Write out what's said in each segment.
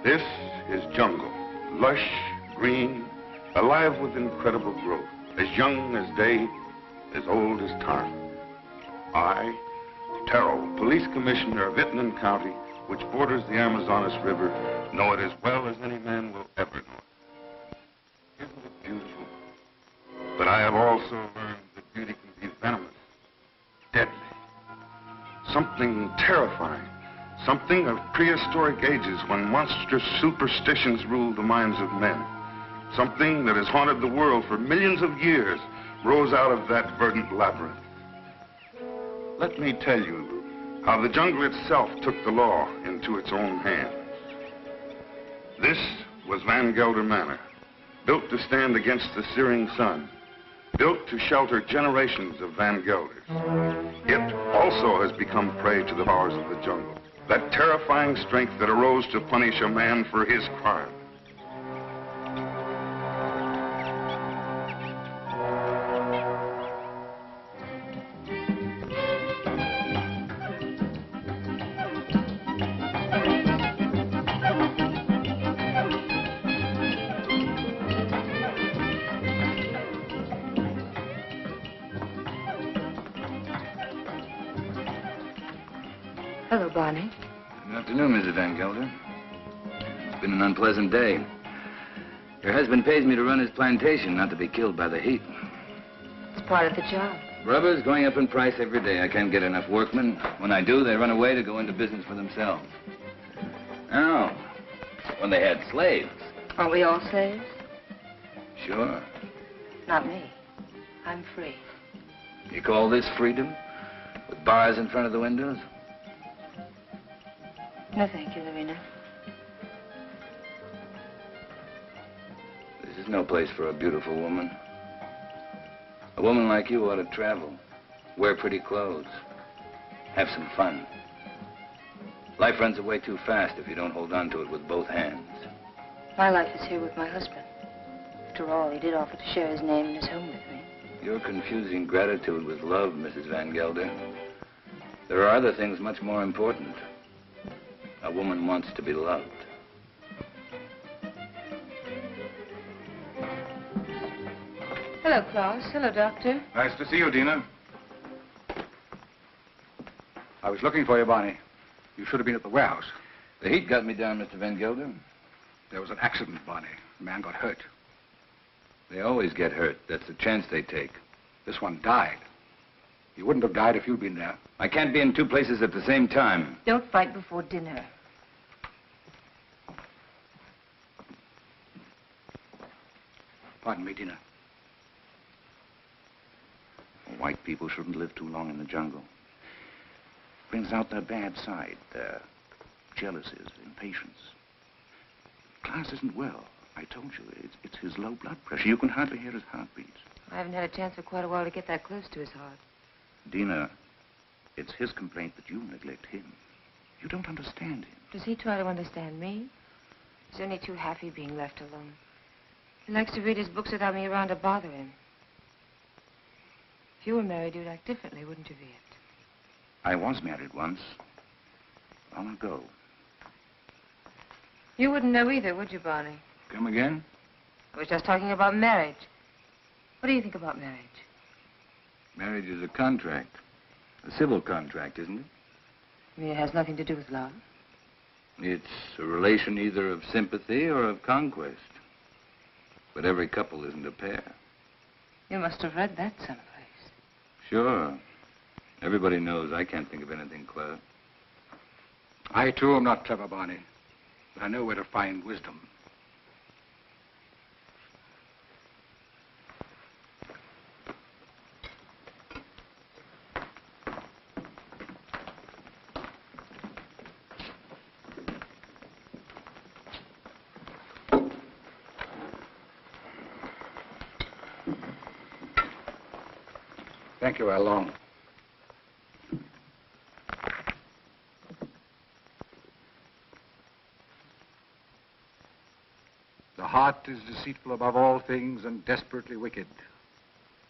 This is jungle, lush, green, alive with incredible growth, as young as day, as old as time. I, Terrell, police commissioner of Itinan County, which borders the Amazonas River, know it as well as any man will ever know it. Isn't it beautiful? But I have also learned that beauty can be venomous, deadly, something terrifying, something of prehistoric ages when monstrous superstitions ruled the minds of men. Something that has haunted the world for millions of years rose out of that verdant labyrinth. Let me tell you how the jungle itself took the law into its own hands. This was Van Gelder Manor, built to stand against the searing sun, built to shelter generations of Van Gelders. It also has become prey to the powers of the jungle, that terrifying strength that arose to punish a man for his crime. Hello, Barney. Good afternoon, Mrs. Van Gelder. It's been an unpleasant day. Your husband pays me to run his plantation, not to be killed by the heat. It's part of the job. Rubber's going up in price every day. I can't get enough workmen. When I do, they run away to go into business for themselves. Oh, when they had slaves. Aren't we all slaves? Sure. Not me. I'm free. You call this freedom? With bars in front of the windows? No, thank you, Lorena. This is no place for a beautiful woman. A woman like you ought to travel, wear pretty clothes, have some fun. Life runs away too fast if you don't hold on to it with both hands. My life is here with my husband. After all, he did offer to share his name and his home with me. You're confusing gratitude with love, Mrs. Van Gelder. There are other things much more important. A woman wants to be loved. Hello, Klaus. Hello, Doctor. Nice to see you, Dina. I was looking for you, Barney. You should have been at the warehouse. The heat got me down, Mr. Van Gelder. There was an accident, Barney. A man got hurt. They always get hurt. That's the chance they take. This one died. He wouldn't have died if you'd been there. I can't be in two places at the same time. Don't fight before dinner. Pardon me, Dina. White people shouldn't live too long in the jungle. Brings out their bad side, their jealousies, impatience. Klaus isn't well. I told you, it's his low blood pressure. You can hardly hear his heartbeats. I haven't had a chance for quite a while to get that close to his heart. Dina, it's his complaint that you neglect him. You don't understand him. Does he try to understand me? He's only too happy being left alone. He likes to read his books without me around to bother him. If you were married, you'd act differently, wouldn't you, Viet? I was married once. Long ago. You wouldn't know either, would you, Barney? Come again? I was just talking about marriage. What do you think about marriage? Marriage is a contract. A civil contract, isn't it? You mean it has nothing to do with love? It's a relation either of sympathy or of conquest. But every couple isn't a pair. You must have read that someplace. Sure. Everybody knows I can't think of anything clever. I, too, am not clever, Barney. But I know where to find wisdom. Thank you, Lon. The heart is deceitful above all things and desperately wicked.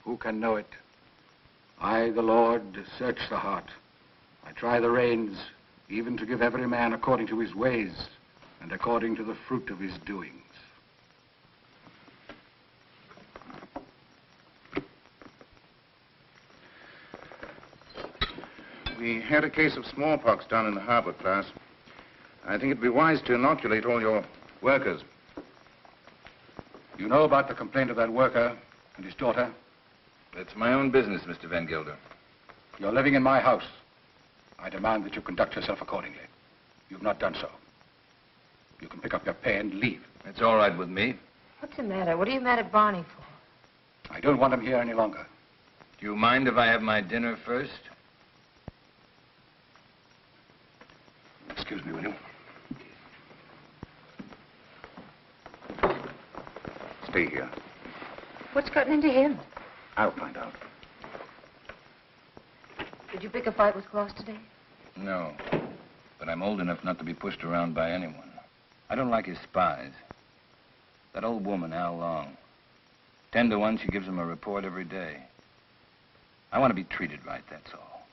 Who can know it? I, the Lord, search the heart. I try the reins, even to give every man according to his ways and according to the fruit of his doings. We had a case of smallpox down in the harbor, class. I think it'd be wise to inoculate all your workers. You know about the complaint of that worker and his daughter? It's my own business, Mr. Van Gelder. You're living in my house. I demand that you conduct yourself accordingly. You've not done so. You can pick up your pay and leave. It's all right with me. What's the matter? What are you mad at Barney for? I don't want him here any longer. Do you mind if I have my dinner first? Excuse me, will you? Stay here. What's gotten into him? I'll find out. Did you pick a fight with Claus today? No. But I'm old enough not to be pushed around by anyone. I don't like his spies. That old woman, Al Long. 10 to 1, she gives him a report every day. I want to be treated right, that's all.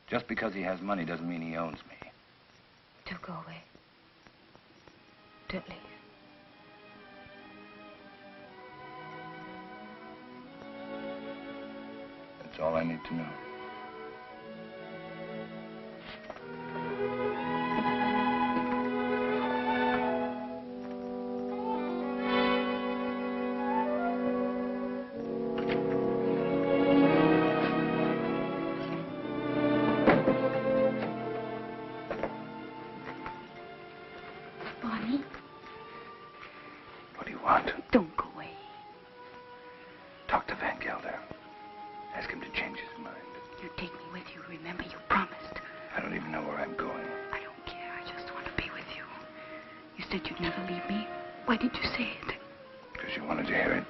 Just because he has money doesn't mean he owns me. Don't go away. Don't leave. That's all I need to know. Barney, What do you want? don't go away. Talk to Van Gelder. Ask him to change his mind. You take me with you. Remember, you promised. I don't even know where I'm going. I don't care. I just want to be with you. You said you'd never leave me. Why did you say it? Because you wanted to hear it.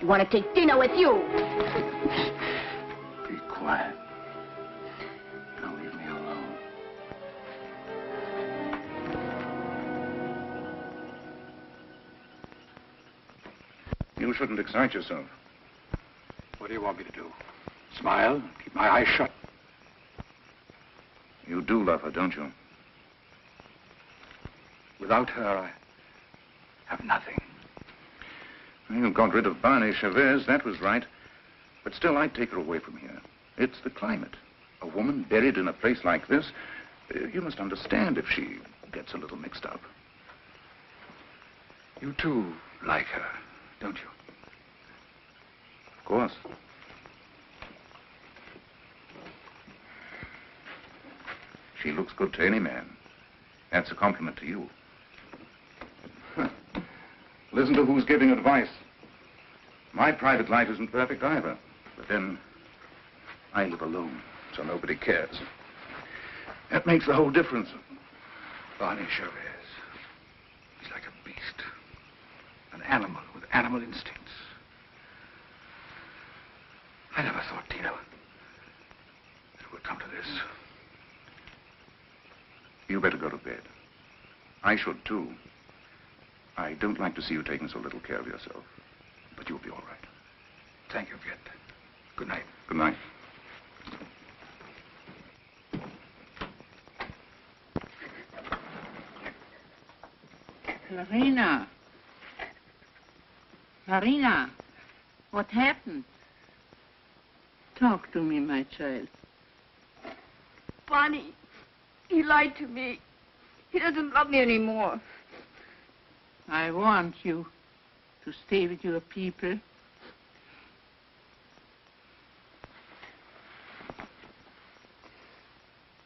You want to take dinner with you. Be quiet. Now leave me alone. You shouldn't excite yourself. What do you want me to do? Smile? Keep my eyes shut? You do love her, don't you? Without her, I have nothing. You got rid of Barney Chavez, that was right. But still, I'd take her away from here. It's the climate. A woman buried in a place like this, you must understand if she gets a little mixed up. You too like her, don't you? Of course. She looks good to any man. That's a compliment to you. Listen to who's giving advice. My private life isn't perfect either. But then, I live alone, so nobody cares. That makes the whole difference. Barney Chavez. He's like a beast. An animal with animal instincts. I never thought, Tina, it would come to this. You better go to bed. I should, too. I don't like to see you taking so little care of yourself. But you'll be all right. Thank you, Kit. Good night. Good night. Marina. Marina, what happened? Talk to me, my child. Barney, he lied to me. He doesn't love me anymore. I want you to stay with your people.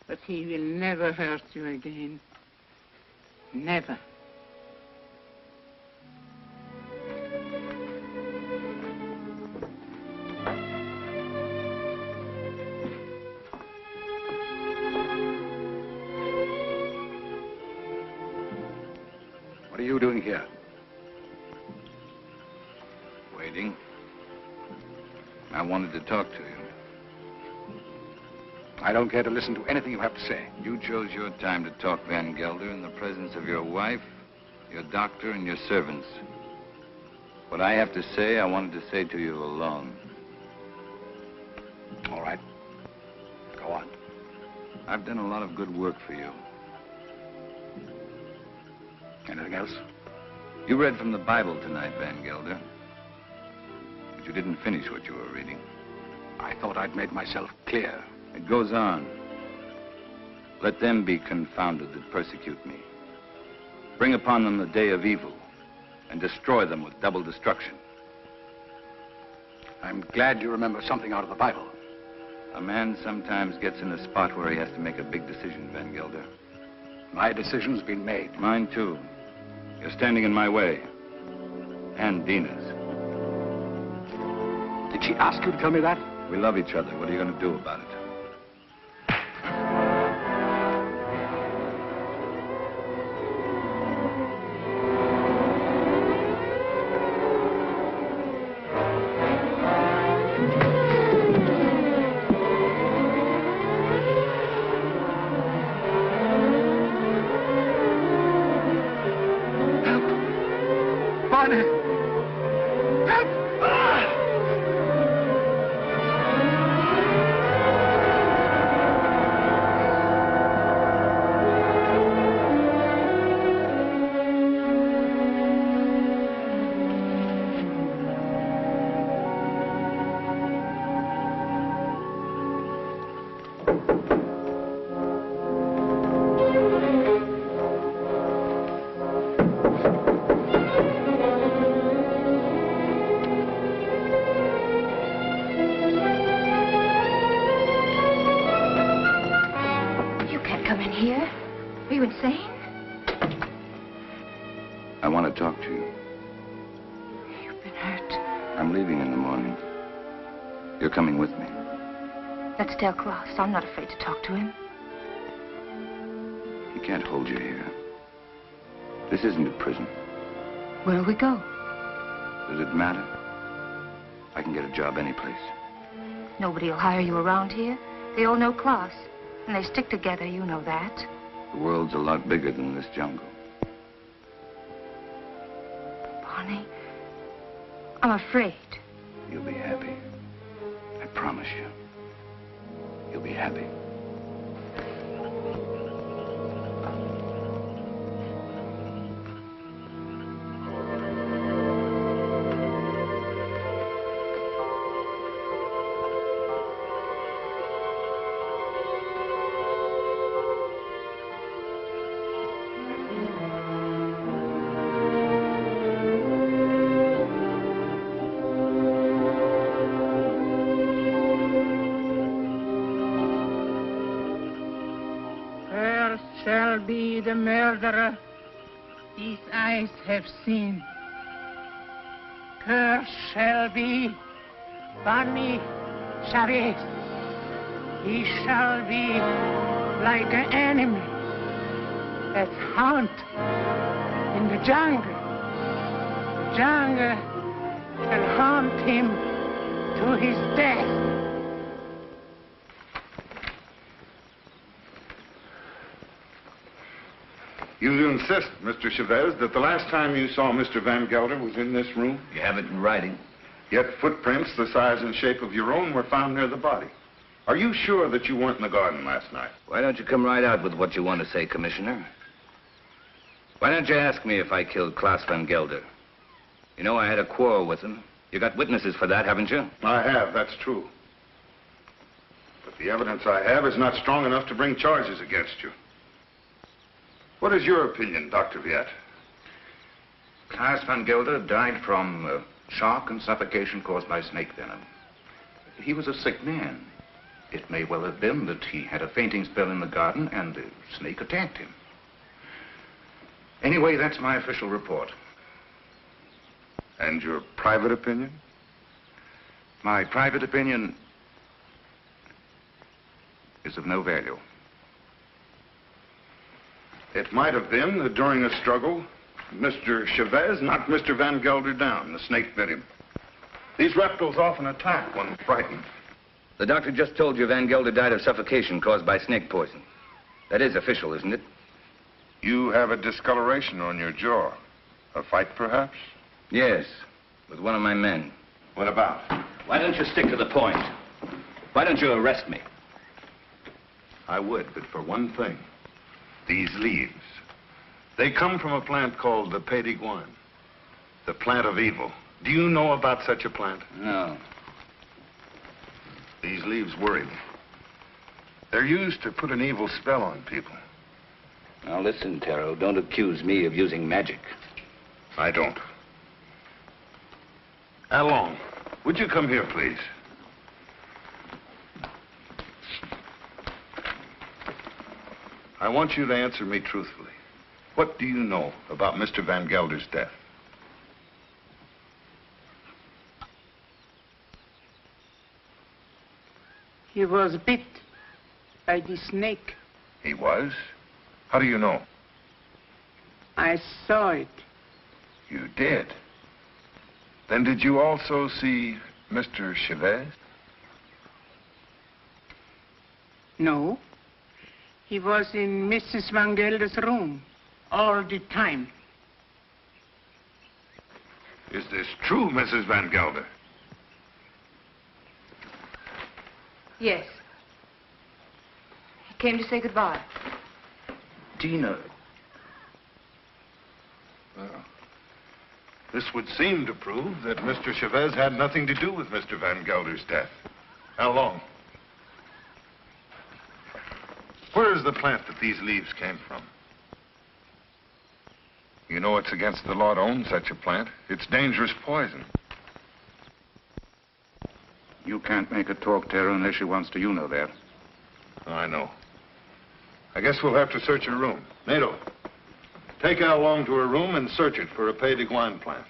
But he will never hurt you again. Never. What are you doing here? Waiting. I wanted to talk to you. I don't care to listen to anything you have to say. You chose your time to talk, Van Gelder, in the presence of your wife, your doctor, and your servants. What I have to say, I wanted to say to you alone. All right. Go on. I've done a lot of good work for you. Anything else? You read from the Bible tonight, Van Gelder. But you didn't finish what you were reading. I thought I'd made myself clear. It goes on. Let them be confounded that persecute me. Bring upon them the day of evil and destroy them with double destruction. I'm glad you remember something out of the Bible. A man sometimes gets in a spot where he has to make a big decision, Van Gelder. My decision's been made. Mine, too. You're standing in my way. And Dina's. Did she ask you to tell me that? We love each other. What are you going to do about it? I want to talk to you. You've been hurt. I'm leaving in the morning. You're coming with me. Let's tell Klaus. I'm not afraid to talk to him. He can't hold you here. This isn't a prison. Where'll we go? Does it matter? I can get a job anyplace. Nobody will hire you around here. They all know Klaus. And they stick together, you know that. The world's a lot bigger than this jungle. Barney, I'm afraid. You'll be happy. I promise you. You'll be happy. Be the murderer these eyes have seen. Curt shall be Barney Chavez. He shall be like an enemy that hunt in the jungle. The jungle shall hunt him to his death. You insist, Mr. Chavez, that the last time you saw Mr. Van Gelder was in this room? You have it in writing. Yet footprints the size and shape of your own were found near the body. Are you sure that you weren't in the garden last night? Why don't you come right out with what you want to say, Commissioner? Why don't you ask me if I killed Klaus Van Gelder? You know I had a quarrel with him. You got witnesses for that, haven't you? I have, that's true. But the evidence I have is not strong enough to bring charges against you. What is your opinion, Dr. Viet? Klaus Van Gelder died from shock and suffocation caused by snake venom. He was a sick man. It may well have been that he had a fainting spell in the garden and the snake attacked him. Anyway, that's my official report. And your private opinion? My private opinion is of no value. It might have been that during a struggle, Mr. Chavez knocked Mr. Van Gelder down. The snake bit him. These reptiles often attack when frightened. The doctor just told you Van Gelder died of suffocation caused by snake poison. That is official, isn't it? You have a discoloration on your jaw. A fight, perhaps? Yes, with one of my men. What about? Why don't you stick to the point? Why don't you arrest me? I would, but for one thing. These leaves. They come from a plant called the Payton, the plant of evil. Do you know about such a plant? No. These leaves worry me. They're used to put an evil spell on people. Now listen, Taro, don't accuse me of using magic. I don't. Along, would you come here, please? I want you to answer me truthfully. What do you know about Mr. Van Gelder's death? He was bit by the snake. He was? How do you know? I saw it. You did? Then did you also see Mr. Chavez? No. He was in Mrs. Van Gelder's room all the time. Is this true, Mrs. Van Gelder? Yes. He came to say goodbye. Tina. Well, this would seem to prove that Mr. Chavez had nothing to do with Mr. Van Gelder's death. How long? Where is the plant that these leaves came from? You know it's against the law to own such a plant. It's dangerous poison. You can't make her talk, Tara, unless she wants to. You know that. I know. I guess we'll have to search her room. Nato, take Al along to her room and search it for a Payton plant.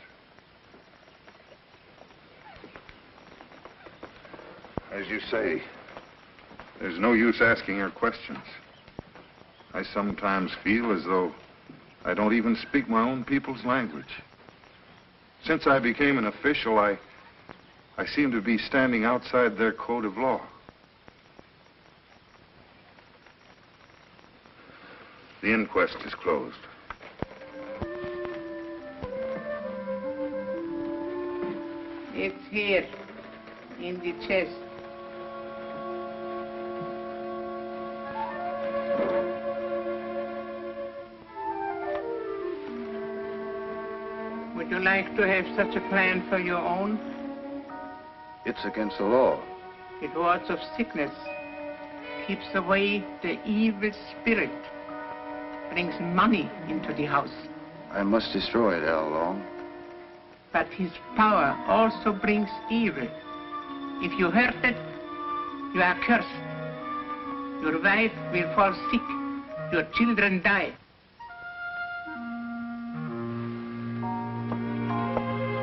As you say, there's no use asking her questions. I sometimes feel as though I don't even speak my own people's language. Since I became an official, I seem to be standing outside their code of law. The inquest is closed. It's here, in the chest. Would you like to have such a plan for your own? It's against the law. It wards of sickness, keeps away the evil spirit, brings money into the house. I must destroy it, Al Long. But his power also brings evil. If you hurt it, you are cursed. Your wife will fall sick. Your children die.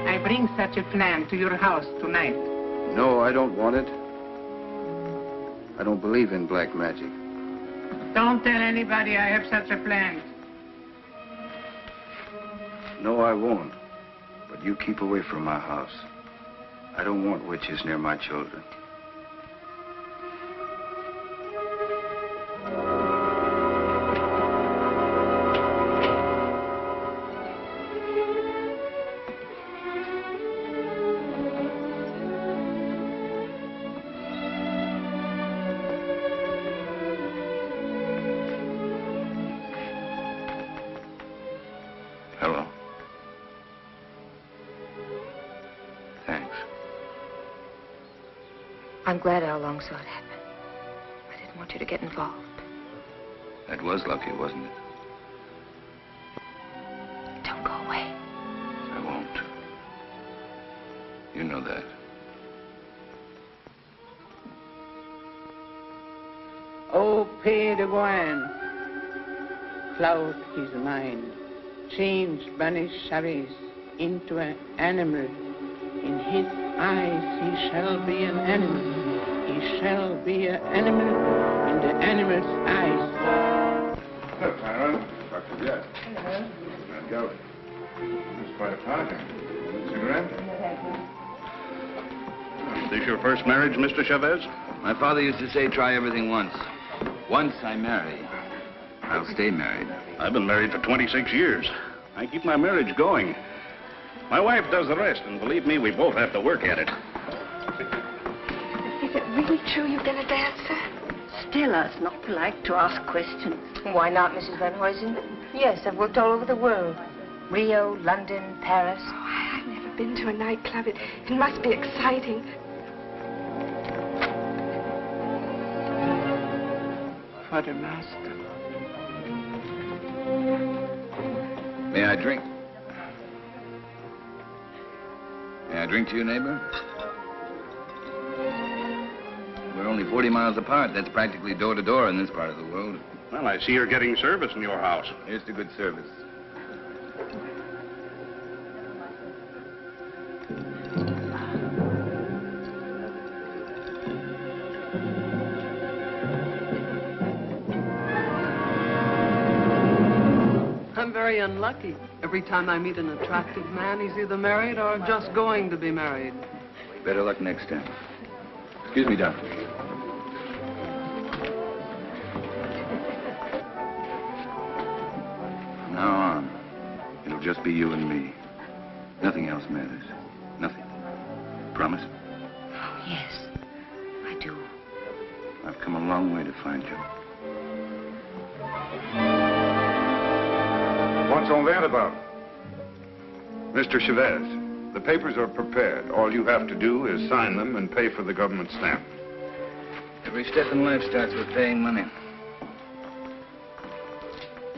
I bring such a plan to your house tonight. No, I don't want it. I don't believe in black magic. Don't tell anybody I have such a plan. No, I won't. But you keep away from my house. I don't want witches near my children. Hello. Thanks. I'm glad Al Long saw it happen. I didn't want you to get involved. That was lucky, wasn't it? Don't go away. I won't. You know that. Oh, Payton, cloud his mind, change banish Chavez into an animal. In his eyes he shall be an animal. He shall be an animal in the animal's eyes. Hello, Tara. Dr. Jett. Hello. Van Gelder. It's quite a party. Cigarette? Is this your first marriage, Mr. Chavez? My father used to say, try everything once. Once I marry, I'll stay married. I've been married for 26 years. I keep my marriage going. My wife does the rest, and believe me, we both have to work at it. Is it really true you've been a dancer? Stella, it's not polite to ask questions. Why not, Mrs. Van Huysen? Yes, I've worked all over the world. Rio, London, Paris. Oh, I've never been to a nightclub. It must be exciting. For the master. May I drink? May I drink to you, neighbor? We're only 40 miles apart. That's practically door to door in this part of the world. Well, I see you're getting service in your house. Here's to good service. I'm very unlucky. Every time I meet an attractive man, he's either married or just going to be married. Better luck next time. Excuse me, doctor. From now on, it'll just be you and me. Nothing else matters. Nothing. Promise? Oh, yes, I do. I've come a long way to find you. What's all that about? Mr. Chavez, the papers are prepared. All you have to do is sign them and pay for the government stamp. Every step in life starts with paying money.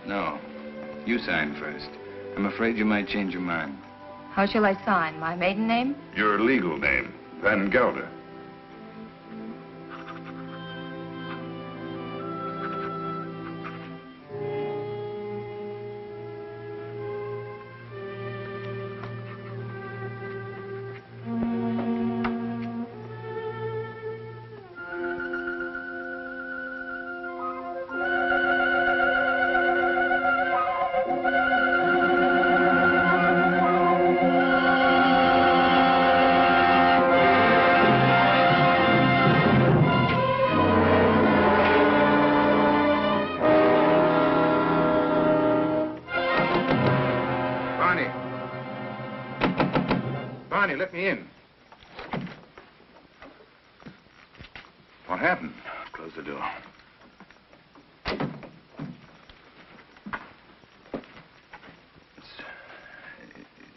No, you sign first. I'm afraid you might change your mind. How shall I sign? My maiden name? Your legal name, Van Gelder. Barney, let me in. What happened? Close the door.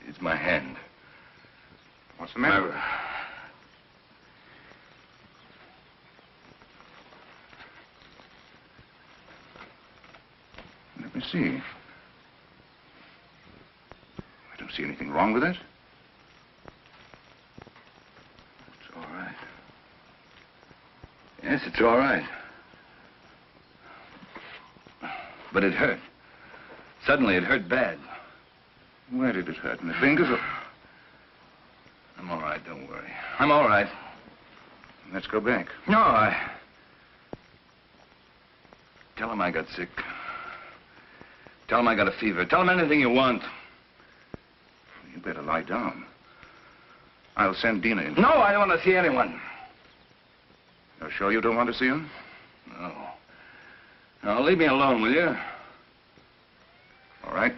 It's my hand. What's the matter? Let me see. I don't see anything wrong with it. It's all right. Yes, it's all right. But it hurt. Suddenly, it hurt bad. Where did it hurt? In the fingers or... I'm all right, don't worry. I'm all right. Let's go back. No, Tell him I got sick. Tell him I got a fever. Tell him anything you want. You better lie down. I'll send Dina in. No, I don't want to see anyone. You're sure you don't want to see him? No. No, leave me alone, will you? All right.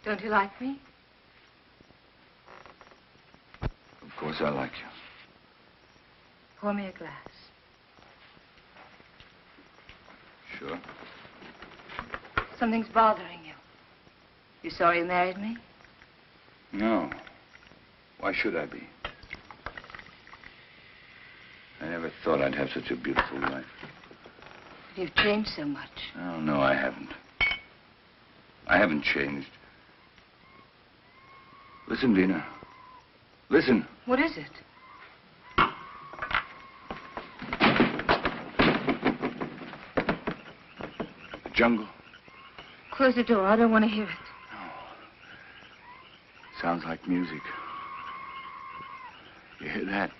Don't you like me? Of course I like you. Pour me a glass. Sure. Something's bothering you. You sorry you married me? No. Why should I be? I never thought I'd have such a beautiful life. But you've changed so much. Oh, no, I haven't. I haven't changed. Listen, Dina. Listen. What is it? The jungle. Close the door. I don't want to hear it. Sounds like music. You hear that?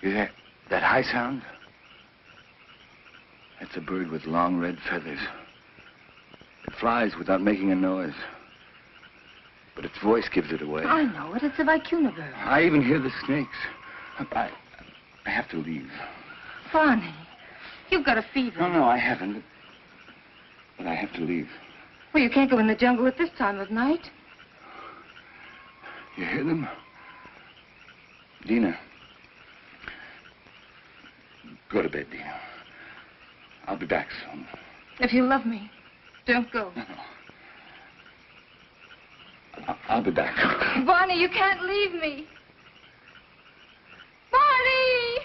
You hear that high sound? That's a bird with long red feathers. It flies without making a noise. But its voice gives it away. I know it. It's the vicuna bird. I even hear the snakes. I have to leave. Barney, you've got a fever. No, I haven't. But I have to leave. Well, you can't go in the jungle at this time of night. You hear them? Dina. Go to bed, Dina. I'll be back soon. If you love me, don't go. No. I'll be back. Barney, you can't leave me. Barney!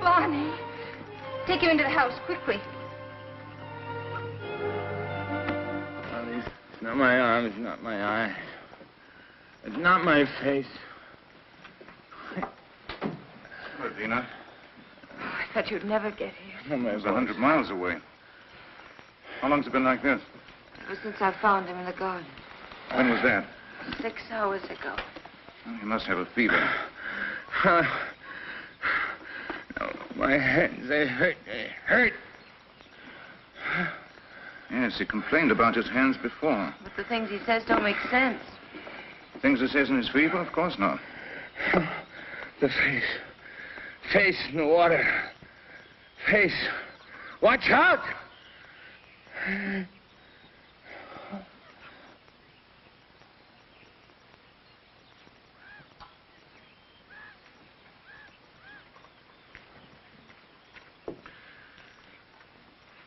Barney, take him into the house, quickly. It's not my arm, it's not my eye. It's not my face. What, Dina? I thought you'd never get here. Oh, my It's 100 miles away. How long's it been like this? Ever since I found him in the garden. When was that? 6 hours ago. Well, he must have a fever. No, my hands, they hurt. They hurt. Yes, he complained about his hands before. But the things he says don't make sense. Things he says in his fever? Of course not. The face. Face in the water. Face. Watch out!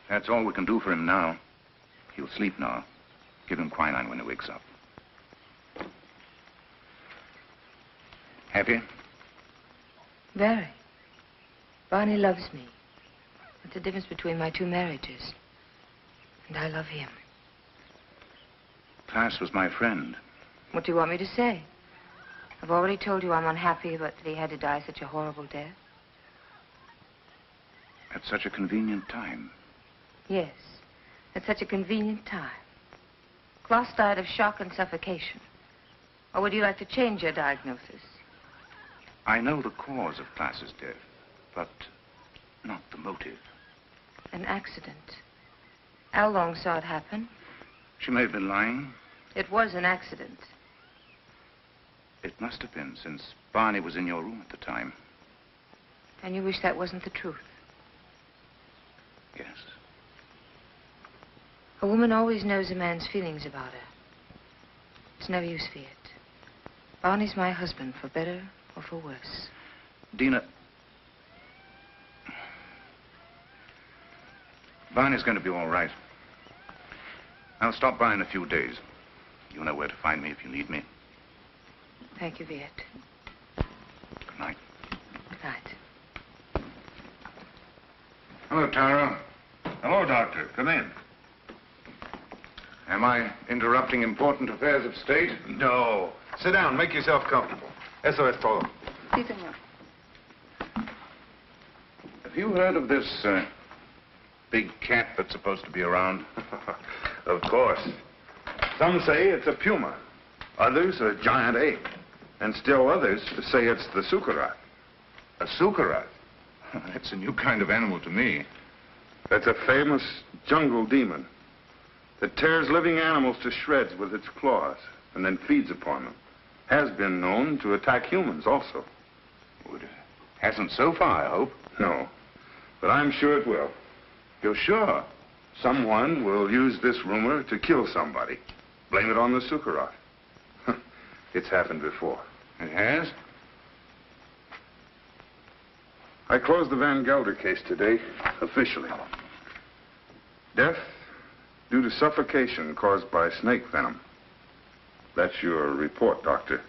That's all we can do for him now. He'll sleep now. Give him quinine when he wakes up. Happy? Very. Barney loves me. That's the difference between my 2 marriages. And I love him. Class was my friend. What do you want me to say? I've already told you I'm unhappy, but that he had to die such a horrible death. At such a convenient time. Yes, at such a convenient time. Klaus died of shock and suffocation. Or would you like to change your diagnosis? I know the cause of Klaas's death, but not the motive. An accident. Al Long saw it happen. She may have been lying. It was an accident. It must have been, since Barney was in your room at the time. And you wish that wasn't the truth? Yes. A woman always knows a man's feelings about her. It's no use, Viet. Barney's my husband, for better or for worse. Dina, Barney's going to be all right. I'll stop by in a few days. You know where to find me if you need me. Thank you, Viet. Good night. Good night. Hello, Tara. Hello, Doctor. Come in. Am I interrupting important affairs of state? No. Sit down. Make yourself comfortable. Eso es todo. Sí, señor. Have you heard of this big cat that's supposed to be around? Of course. Some say it's a puma. Others a giant ape. And still others say it's the sukarat. A sukarat? That's a new kind of animal to me. That's a famous jungle demon that tears living animals to shreds with its claws and then feeds upon them. Has been known to attack humans also. Well, it hasn't so far, I hope. No, but I'm sure it will. You're sure? Someone will use this rumor to kill somebody. Blame it on the sukarat. It's happened before. It has? I closed the Van Gelder case today, officially. Death due to suffocation caused by snake venom. That's your report, Doctor.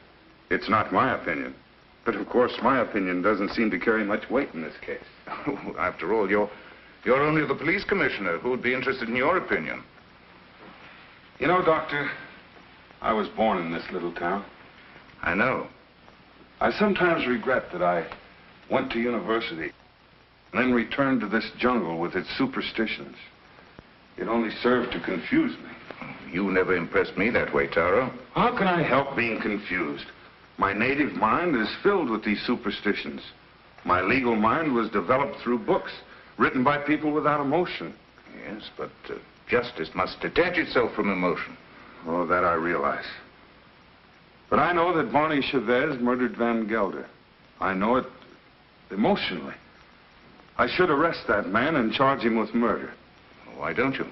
It's not my opinion. But of course, my opinion doesn't seem to carry much weight in this case. After all, you're only the police commissioner. Who would be interested in your opinion? You know, Doctor, I was born in this little town. I know. I sometimes regret that I went to university and then returned to this jungle with its superstitions. It only served to confuse me. You never impressed me that way, Taro. How can I help being confused? My native mind is filled with these superstitions. My legal mind was developed through books written by people without emotion. Yes, but justice must detach itself from emotion. Oh, that I realize. But I know that Barney Chavez murdered Van Gelder. I know it emotionally. I should arrest that man and charge him with murder. Why don't you?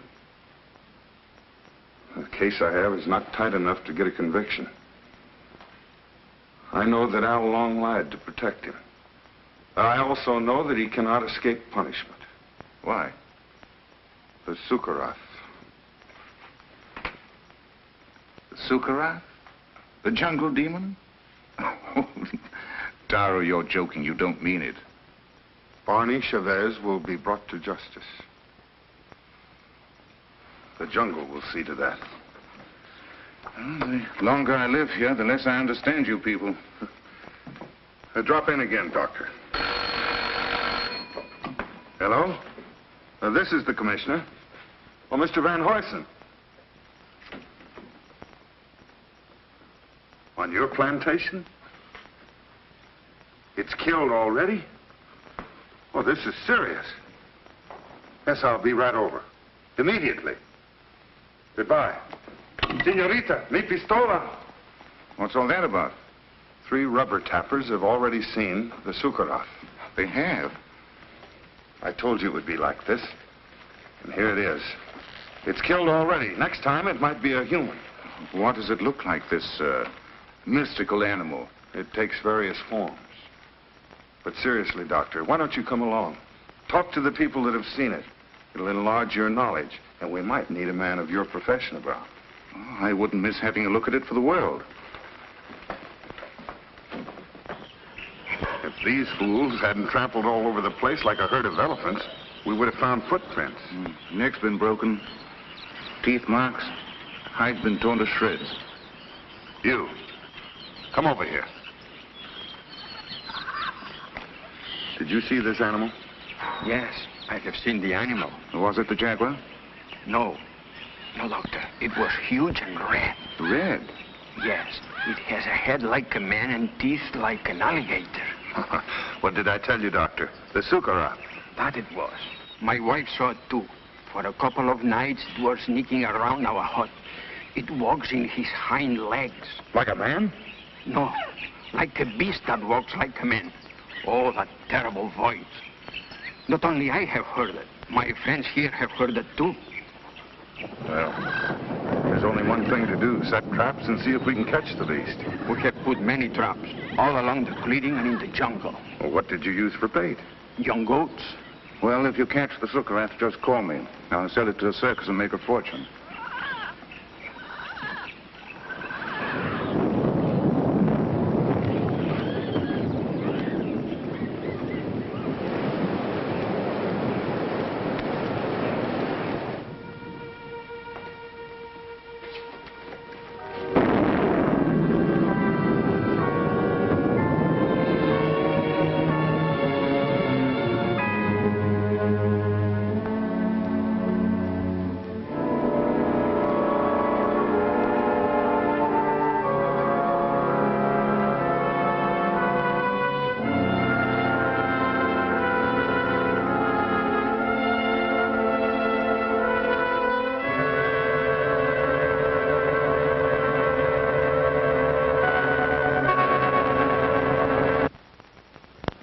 The case I have is not tight enough to get a conviction. I know that Al Long lied to protect him. I also know that he cannot escape punishment. Why? The Sukarat. The Sukarat? The jungle demon? Taro, you're joking. You don't mean it. Barney Chavez will be brought to justice. The jungle will see to that. Well, the longer I live here, the less I understand you people. Drop in again, Doctor. Hello? This is the commissioner. Oh, Mr. Van Huysen. On your plantation? It's killed already? Oh, this is serious. Yes, I'll be right over. Immediately. Goodbye. Senorita, mi pistola. What's all that about? 3 rubber tappers have already seen the Sukarat. They have? I told you it would be like this. And here it is. It's killed already. Next time, it might be a human. What does it look like, this mystical animal? It takes various forms. But seriously, Doctor, why don't you come along? Talk to the people that have seen it. It'll enlarge your knowledge, and we might need a man of your profession about. Oh, I wouldn't miss having a look at it for the world. If these fools hadn't trampled all over the place like a herd of elephants, we would have found footprints. Neck's been broken, teeth marks, hide's been torn to shreds. You, come over here. Did you see this animal? Yes, I have seen the animal. Was it the jaguar? No. No, Doctor. It was huge and red. Red? Yes. It has a head like a man and teeth like an alligator. What did I tell you, Doctor? The sukara. That it was. My wife saw it too. For a couple of nights, it was sneaking around our hut. It walks in his hind legs. Like a man? No, like a beast that walks like a man. Oh, that terrible voice. Not only I have heard it, my friends here have heard it too. Well, there's only one thing to do. Set traps and see if we can catch the beast. We have put many traps, all along the clearing and in the jungle. Well, what did you use for bait? Young goats. Well, if you catch the sukarat, just call me. I'll sell it to a circus and make a fortune.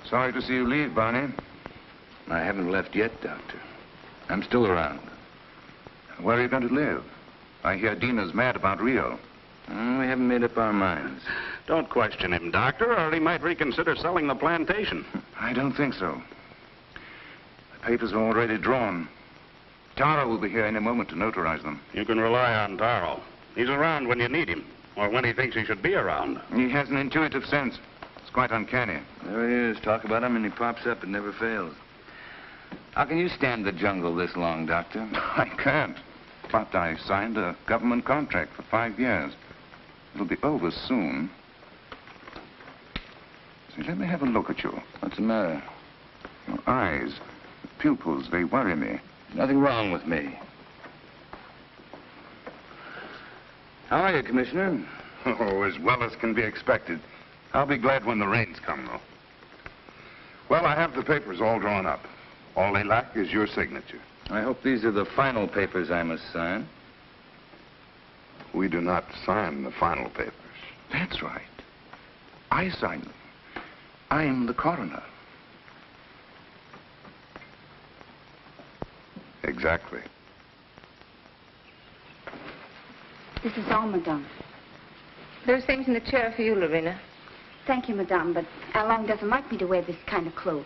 Sorry to see you leave, Barney. I haven't left yet, Doctor. I'm still around. Where are you going to live? I hear Dina's mad about Rio. We haven't made up our minds. Don't question him, Doctor, or he might reconsider selling the plantation. I don't think so. The papers are already drawn. Tara will be here any moment to notarize them. You can rely on Taro. He's around when you need him, or when he thinks he should be around. He has an intuitive sense. It's quite uncanny. There he is. Talk about him and he pops up. It never fails. How can you stand the jungle this long, Doctor? I can't. But I signed a government contract for 5 years. It'll be over soon. See, let me have a look at you. What's the matter? Your eyes, the pupils, they worry me. Nothing wrong with me. How are you, Commissioner? Oh, as well as can be expected. I'll be glad when the rains come, though. Well, I have the papers all drawn up. All they lack is your signature. I hope these are the final papers I must sign. We do not sign the final papers. That's right. I sign them. I'm the coroner. Exactly. This is all, madame. Those things in the chair are for you, Lorena. Thank you, madame, but Alain doesn't like me to wear this kind of clothes.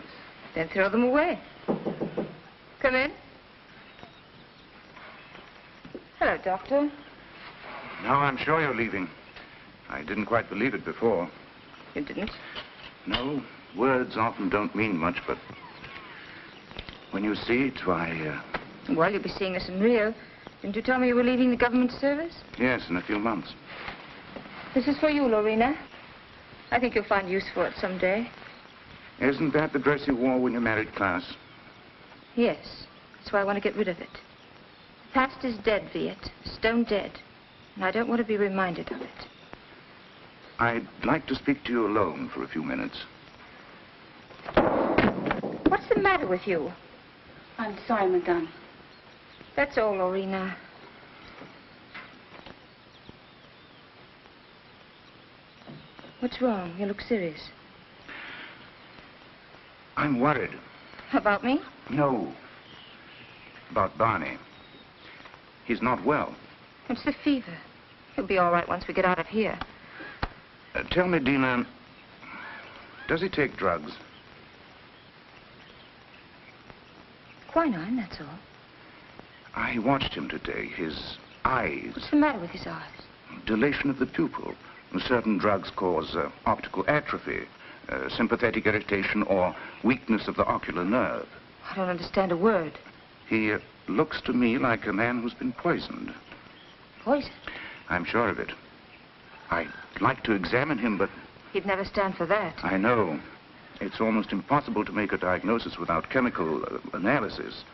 Then throw them away. Come in. Hello, Doctor. Now I'm sure you're leaving. I didn't quite believe it before. You didn't? No, words often don't mean much, but when you see it, why, Well, you'll be seeing us in Rio. Didn't you tell me you were leaving the government service? yes, in a few months. This is for you, Lorena. I think you'll find use for it someday. Isn't that the dress you wore when you married Klaus? Yes. That's why I want to get rid of it. The past is dead, Viet. Stone dead. And I don't want to be reminded of it. I'd like to speak to you alone for a few minutes. What's the matter with you? I'm sorry, madame. That's all, Lorena. What's wrong? You look serious. I'm worried. About me? No. About Barney. He's not well. It's the fever. He'll be all right once we get out of here. Tell me, Dina, does he take drugs? Quinine, that's all. I watched him today. His eyes. What's the matter with his eyes? Dilation of the pupil. Certain drugs cause optical atrophy, sympathetic irritation, or weakness of the ocular nerve. I don't understand a word. He looks to me like a man who's been poisoned. Poison? I'm sure of it. I'd like to examine him, but... He'd never stand for that. I know. It's almost impossible to make a diagnosis without chemical analysis.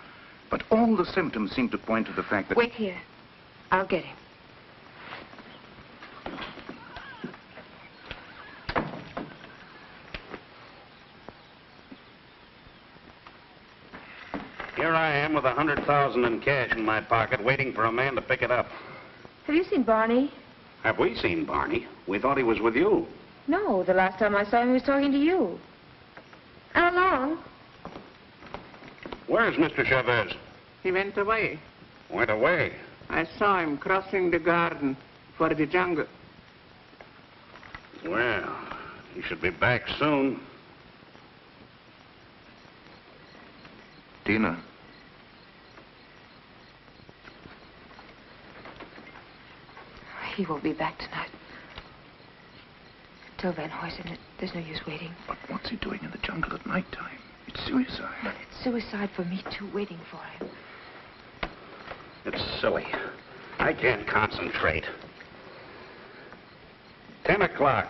But all the symptoms seem to point to the fact that... Wait here. I'll get him. Here I am with $100,000 in cash in my pocket, waiting for a man to pick it up. Have you seen Barney? Have we seen Barney? We thought he was with you. No, the last time I saw him, he was talking to you. How long? Where's Mr. Chavez? He went away. Went away. I saw him crossing the garden for the jungle. Well, he should be back soon. Tina. He won't be back tonight. Tell Van Huysen there's no use waiting. But what's he doing in the jungle at night time? It's suicide. But it's suicide for me, too, waiting for him. It's silly. I can't concentrate. 10 o'clock.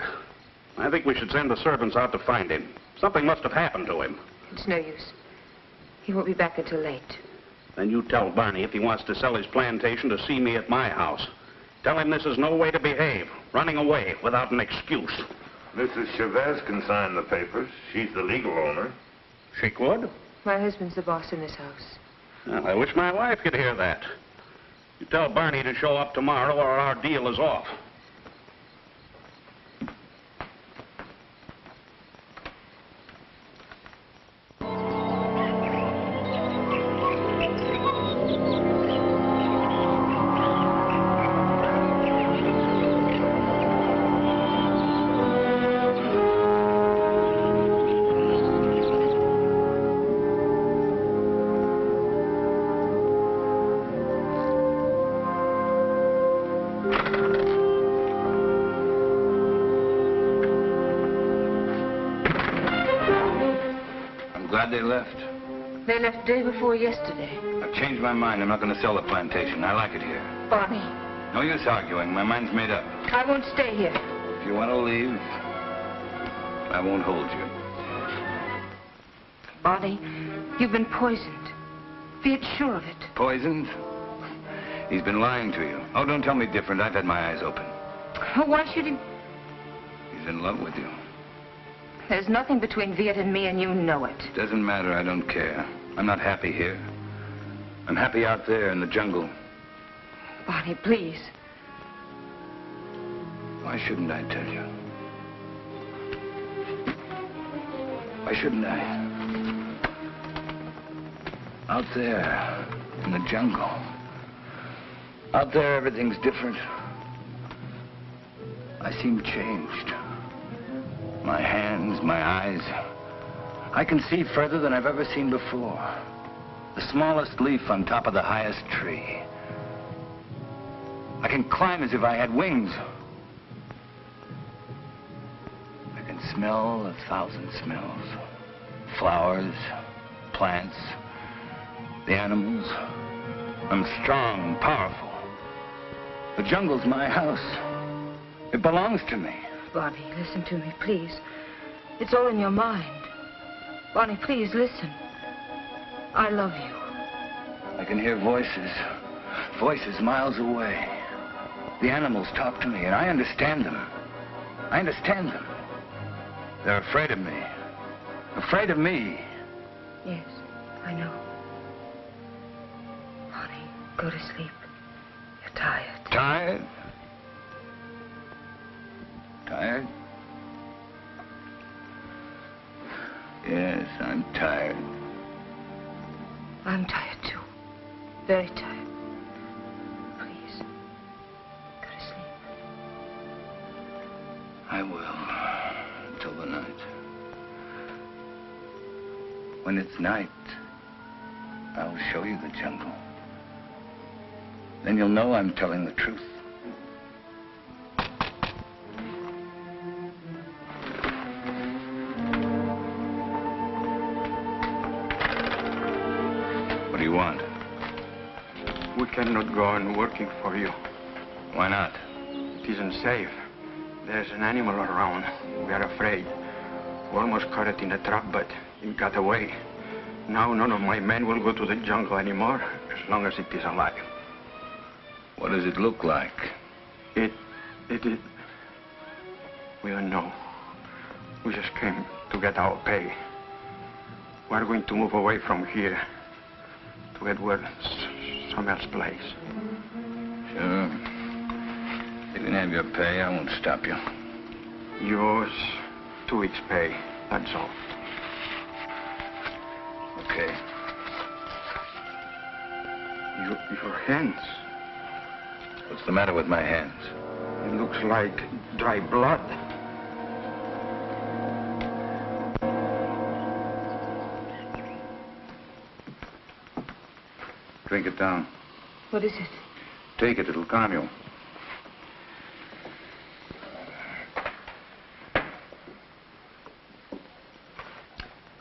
I think we should send the servants out to find him. Something must have happened to him. It's no use. He won't be back until late. Then you tell Barney if he wants to sell his plantation to see me at my house. Tell him this is no way to behave, running away without an excuse. Mrs. Chavez can sign the papers. She's the legal owner. She could? My husband's the boss in this house. Well, I wish my wife could hear that. You tell Barney to show up tomorrow or our deal is off. They left. They left day before yesterday. I've changed my mind. I'm not going to sell the plantation. I like it here. Barney. No use arguing. My mind's made up. I won't stay here. If you want to leave, I won't hold you. Barney, you've been poisoned. Be sure of it. Poisoned? He's been lying to you. Oh, don't tell me different. I've had my eyes open. Oh, why should he? He's in love with you. There's nothing between Viet and me, and you know it. Doesn't matter. I don't care. I'm not happy here. I'm happy out there in the jungle. Barney, please. Why shouldn't I tell you? Why shouldn't I? Out there in the jungle. Out there, everything's different. I seem changed. My hands, my eyes. I can see further than I've ever seen before. The smallest leaf on top of the highest tree. I can climb as if I had wings. I can smell 1,000 smells. Flowers, plants, the animals. I'm strong and powerful. The jungle's my house. It belongs to me. Barney, listen to me, please. It's all in your mind. Barney, please, listen. I love you. I can hear voices. Voices miles away. The animals talk to me, and I understand them. I understand them. They're afraid of me. Afraid of me. Yes, I know. Barney, go to sleep. You're tired. Tired? Tired? Yes, I'm tired. I'm tired, too. Very tired. Please, go to sleep. I will, until the night. When it's night, I'll show you the jungle. Then you'll know I'm telling the truth. What do you want? We cannot go on working for you. Why not? It isn't safe. There's an animal around. We are afraid. We almost caught it in a trap, but it got away. Now none of my men will go to the jungle anymore, as long as it is alive. What does it look like? It is... We don't know. We just came to get our pay. We're going to move away from here. to Edward Sommer's place. Sure. You can have your pay. I won't stop you. Yours, 2 weeks' pay. That's all. Okay. Your hands. What's the matter with my hands? It looks like dry blood. Drink it down. What is it? Take it, it'll calm you.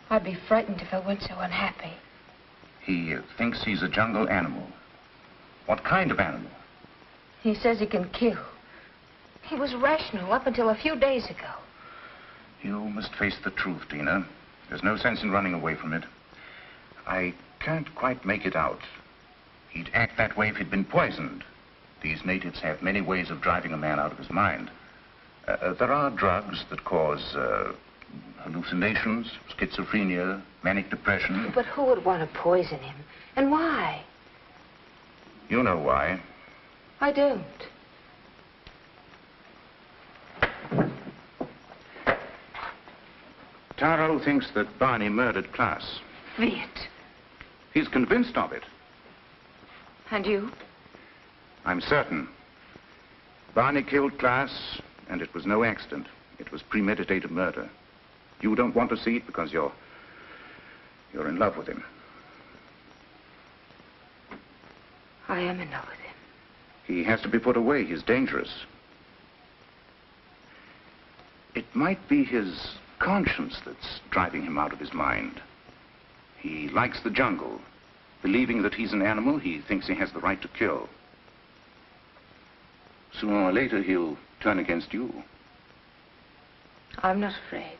I'd be frightened if I weren't so unhappy. He thinks he's a jungle animal. What kind of animal? He says he can kill. He was rational up until a few days ago. You must face the truth, Tina. There's no sense in running away from it. I can't quite make it out. He'd act that way if he'd been poisoned. These natives have many ways of driving a man out of his mind. There are drugs that cause hallucinations, schizophrenia, manic depression. But who would want to poison him? And why? You know why. I don't. Taro thinks that Barney murdered Klaas. Viet. He's convinced of it. And you? I'm certain. Barney killed Klaas, and it was no accident. It was premeditated murder. You don't want to see it because you're in love with him. I am in love with him. He has to be put away. He's dangerous. It might be his conscience that's driving him out of his mind. He likes the jungle. Believing that he's an animal, he thinks he has the right to kill. Sooner or later, he'll turn against you. I'm not afraid.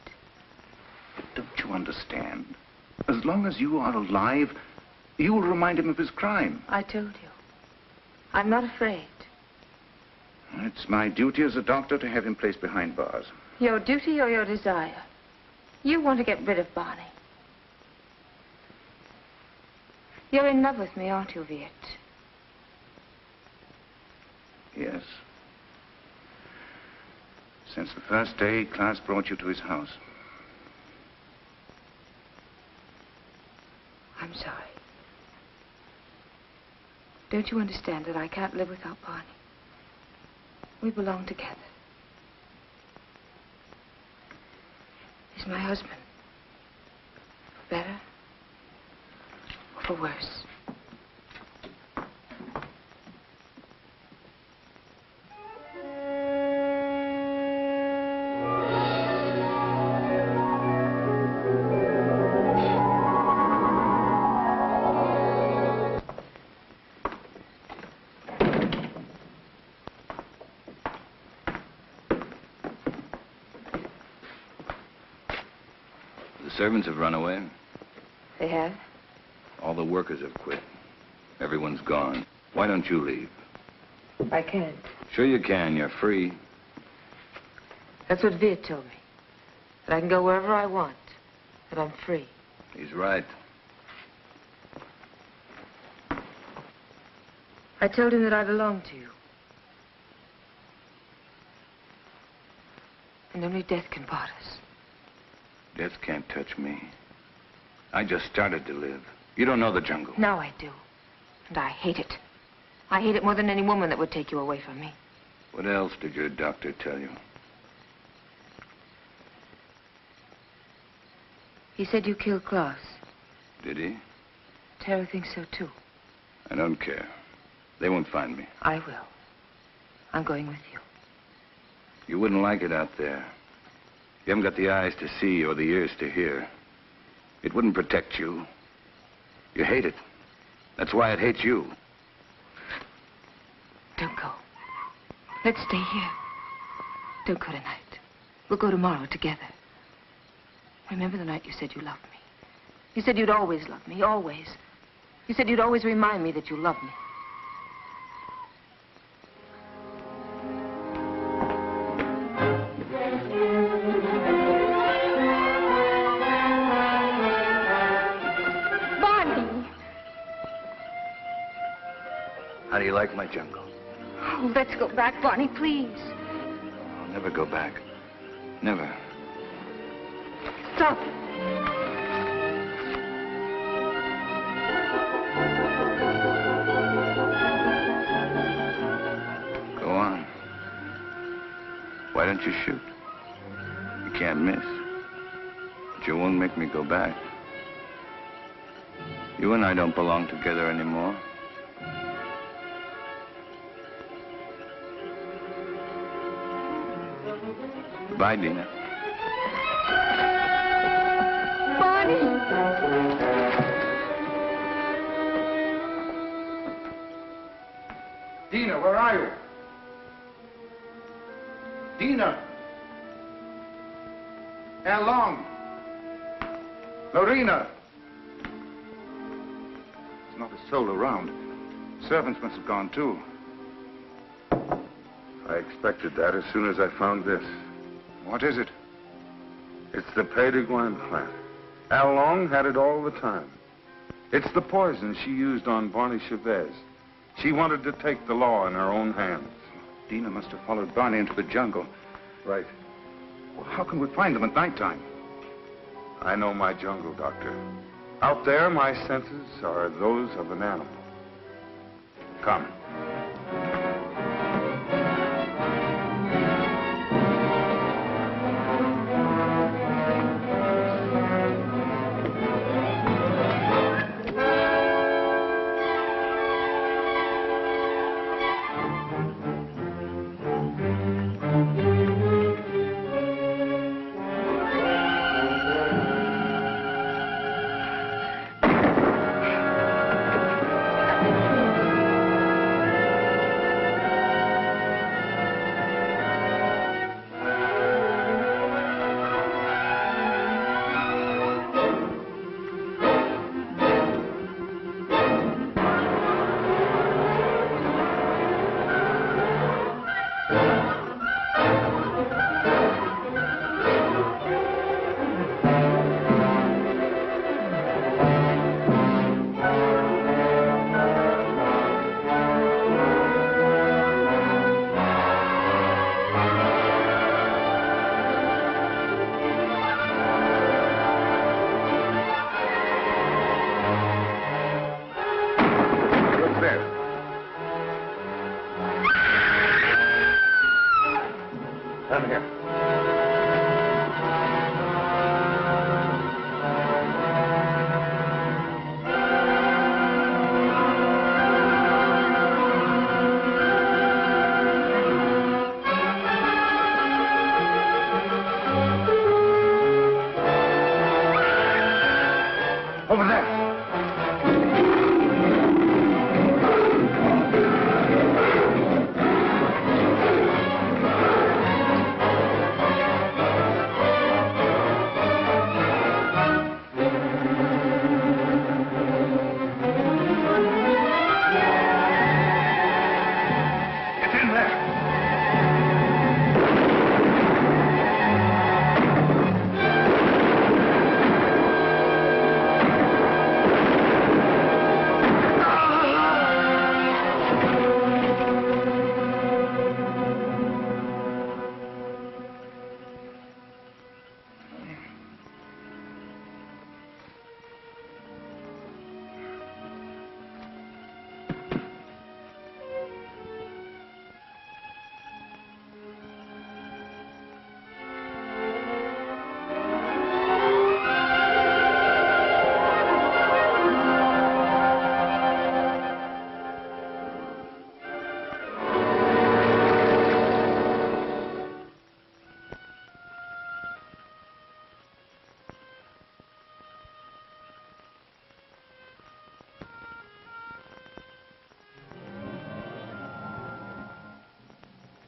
But don't you understand? As long as you are alive, you'll remind him of his crime. I told you. I'm not afraid. It's my duty as a doctor to have him placed behind bars. Your duty or your desire? You want to get rid of Barney. You're in love with me, aren't you, Viet? Yes. Since the first day Klaas brought you to his house. I'm sorry. Don't you understand that I can't live without Barney? We belong together. He's my husband. For better or for worse. The servants have run away. They have? All the workers have quit. Everyone's gone. Why don't you leave? I can't. Sure you can. You're free. That's what Viet told me. That I can go wherever I want. That I'm free. He's right. I told him that I belonged to you. And only death can part us. Death can't touch me. I just started to live. You don't know the jungle. Now I do. And I hate it. I hate it more than any woman that would take you away from me. What else did your doctor tell you? He said you killed Klaas. Did he? Tara thinks so, too. I don't care. They won't find me. I will. I'm going with you. You wouldn't like it out there. You haven't got the eyes to see or the ears to hear. It wouldn't protect you. You hate it. That's why it hates you. Don't go. Let's stay here. Don't go tonight. We'll go tomorrow together. Remember the night you said you loved me? You said you'd always love me, always. You said you'd always remind me that you loved me. How do you like my jungle? Oh, let's go back, Barney, please. I'll never go back. Never. Stop. Go on. Why don't you shoot? You can't miss. But you won't make me go back. You and I don't belong together anymore. Bye, Dina. Barney! Dina, where are you? Dina! How long? Lorena! There's not a soul around. Servants must have gone too. I expected that as soon as I found this. What is it? It's the Payton plant. Al Long had it all the time. It's the poison she used on Barney Chavez. She wanted to take the law in her own hands. Dina must have followed Barney into the jungle. Right. Well, how can we find them at nighttime? I know my jungle, Doctor. Out there, my senses are those of an animal. Come. Come here. Over there.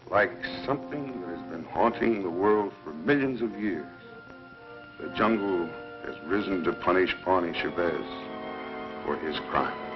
Like something that has been haunting the world for millions of years, the jungle has risen to punish Barney Chavez for his crime.